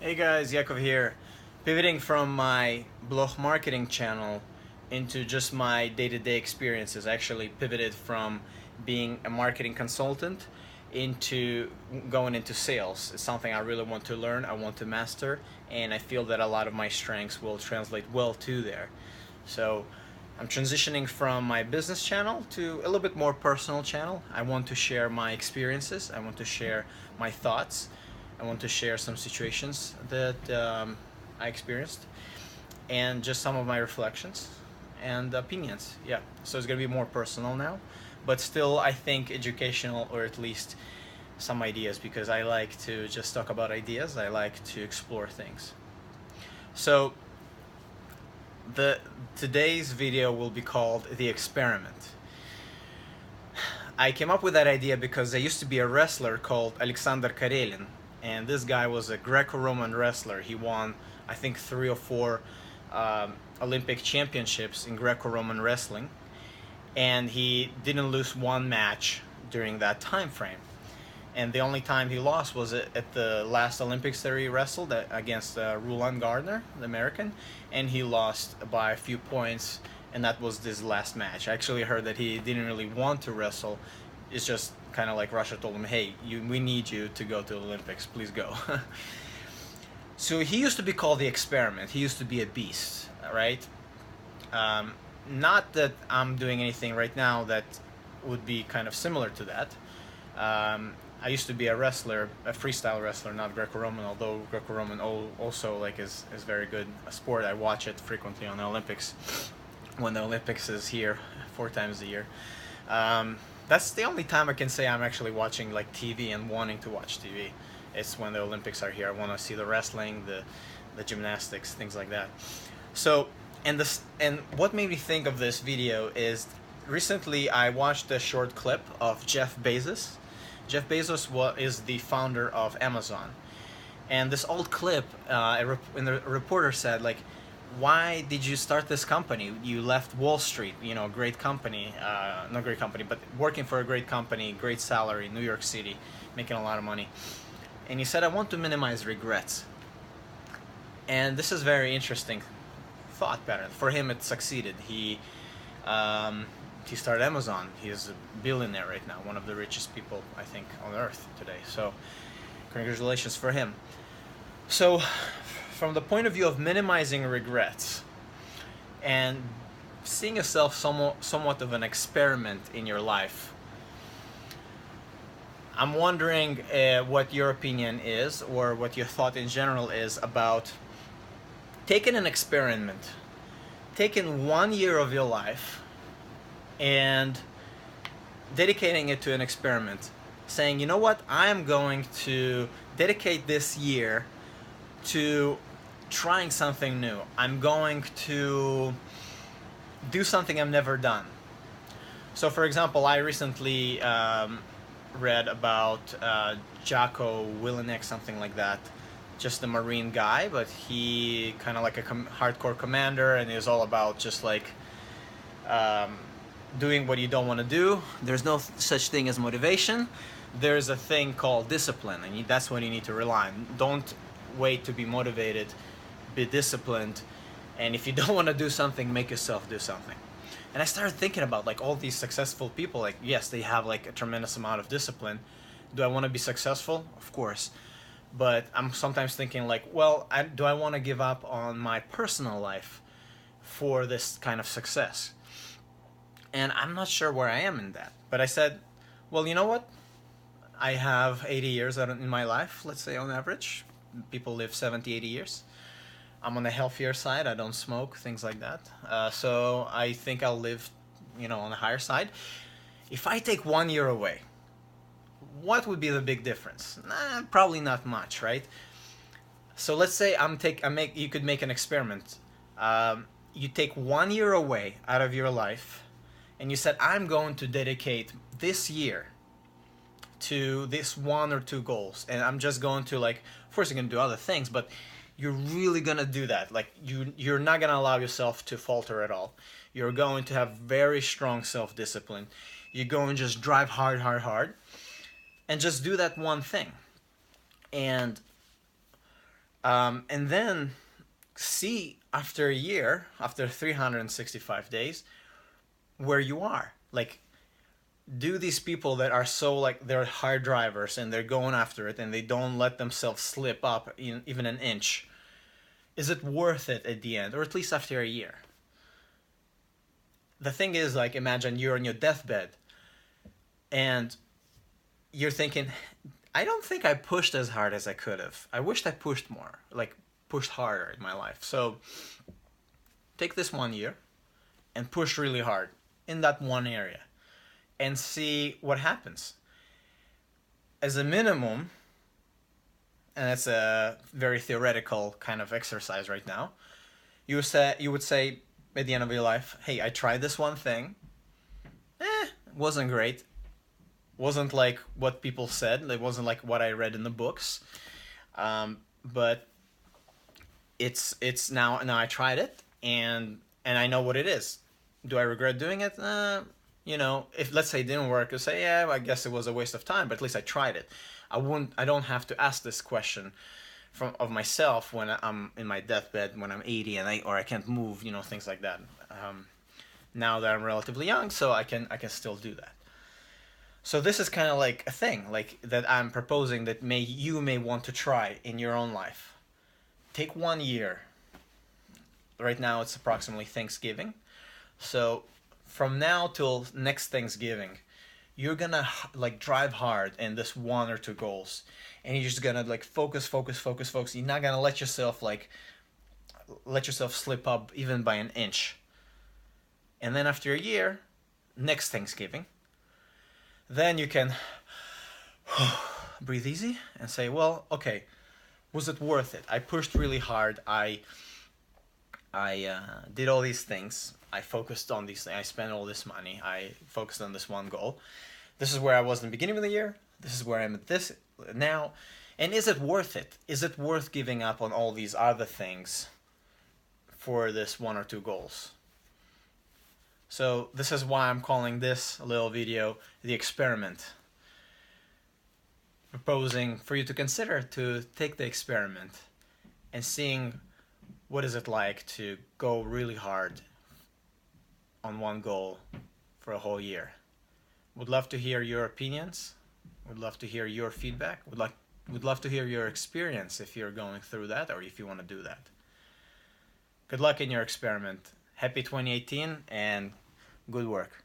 Hey guys, Yakov here. Pivoting from my blog marketing channel into just my day-to-day experiences. I actually pivoted from being a marketing consultant into going into sales. It's something I really want to learn, I want to master, and I feel that a lot of my strengths will translate well to there. So I'm transitioning from my business channel to a little bit more personal channel. I want to share my experiences. I want to share my thoughts. I want to share some situations that I experienced and just some of my reflections and opinions. Yeah, so it's gonna be more personal now, but still I think educational, or at least some ideas, because I like to just talk about ideas. I like to explore things. So the today's video will be called The Experiment. I came up with that idea because there used to be a wrestler called Alexander Karelin, and this guy was a Greco-Roman wrestler. He won, I think, 3 or 4 Olympic championships in Greco-Roman wrestling, and he didn't lose one match during that time frame. And the only time he lost was at the last Olympics that he wrestled against Roland Gardner, the American, and he lost by a few points, and that was his last match. I actually heard that he didn't really want to wrestle. It's just kind of like Russia told him, hey, we need you to go to the Olympics, please go. So he used to be called The Experiment. He used to be a beast, right? Um, Not that I'm doing anything right now that would be kind of similar to that. I used to be a wrestler, a freestyle wrestler, not Greco-Roman. Although Greco-Roman also like is very good a sport. I watch it frequently on the Olympics when the Olympics is here 4 times a year. That's the only time I can say I'm actually watching like TV and wanting to watch TV. It's when the Olympics are here. I want to see the wrestling, the gymnastics, things like that. So, and what made me think of this video is recently I watched a short clip of Jeff Bezos. Jeff Bezos is the founder of Amazon, and this old clip, and the reporter said, like, why did you start this company? You left Wall Street, a great company, not great company, but working for a great company, great salary, New York City, making a lot of money. And he said, I want to minimize regrets. And this is very interesting thought pattern. For him, it succeeded. He started Amazon. He is a billionaire right now, one of the richest people, I think, on earth today. So congratulations for him. So from the point of view of minimizing regrets and seeing yourself somewhat of an experiment in your life, I'm wondering what your opinion is, or what your thought in general is about taking an experiment, taking 1 year of your life and dedicating it to an experiment, saying, you know what, I am going to dedicate this year to trying something new. I'm going to do something I've never done. So for example, I recently read about Jocko Willink, something like that, just a Marine guy, but he kind of like a hardcore commander, and it was all about just like doing what you don't want to do. There's no such thing as motivation. There's a thing called discipline, and that's what you need to rely on. Don't wait to be motivated, be disciplined, and if you don't want to do something, make yourself do something. And I started thinking about like all these successful people. Like, yes, they have like a tremendous amount of discipline. Do I want to be successful? Of course. But I'm sometimes thinking like, well, do I want to give up on my personal life for this kind of success? And I'm not sure where I am in that. But I said, well, you know what? I have 80 years in my life, let's say on average. People live 70, 80 years. I'm on the healthier side. I don't smoke, things like that. So I think I'll live, on the higher side. If I take 1 year away, what would be the big difference? Probably not much, right? So let's say you could make an experiment. You take 1 year away out of your life, and you said, I'm going to dedicate this year to this 1 or 2 goals, and I'm just going to, like, of course you're going to do other things, but you're really going to do that. Like, you're not going to allow yourself to falter at all. You're going to have very strong self-discipline. You're going to just drive hard, hard, hard, and just do that one thing. And And then see after a year, after 365 days, where you are. Like, do these people that are so like they're hard drivers and they're going after it and they don't let themselves slip up even an inch, is it worth it at the end, or at least after a year? The thing is, like, imagine you're on your deathbed and you're thinking, I don't think I pushed as hard as I could have. I wished I pushed more, like pushed harder in my life. So take this 1 year and push really hard in that one area and see what happens. As a minimum, and it's a very theoretical kind of exercise right now, you would say at the end of your life, hey, I tried this one thing, wasn't great, wasn't like what people said, it wasn't like what I read in the books, but it's now I tried it, and I know what it is. Do I regret doing it? If let's say it didn't work, you say, yeah, I guess it was a waste of time, but at least I tried it. I don't have to ask this question of myself when I'm in my deathbed, when I'm 80 and I can't move, things like that. Now that I'm relatively young, so I can still do that. So this is kind of like a thing like that I'm proposing that you may want to try in your own life. Take 1 year. Right now it's approximately Thanksgiving. So from now till next Thanksgiving, you're gonna like drive hard in this one or two goals, and you're just gonna like focus. You're not gonna let yourself slip up even by an inch. And then after a year, next Thanksgiving, then you can breathe easy and say, well, okay, was it worth it? I pushed really hard. I did all these things. I focused on these things. I spent all this money. I focused on this one goal. This is where I was in the beginning of the year. This is where I'm at this now. And is it worth it? Is it worth giving up on all these other things for this one or two goals? So this is why I'm calling this little video the experiment. Proposing for you to consider to take the experiment and seeing what is it like to go really hard on one goal for a whole year. Would love to hear your opinions. Would love to hear your feedback. Would love to hear your experience if you're going through that or if you want to do that. Good luck in your experiment. Happy 2018 and good work.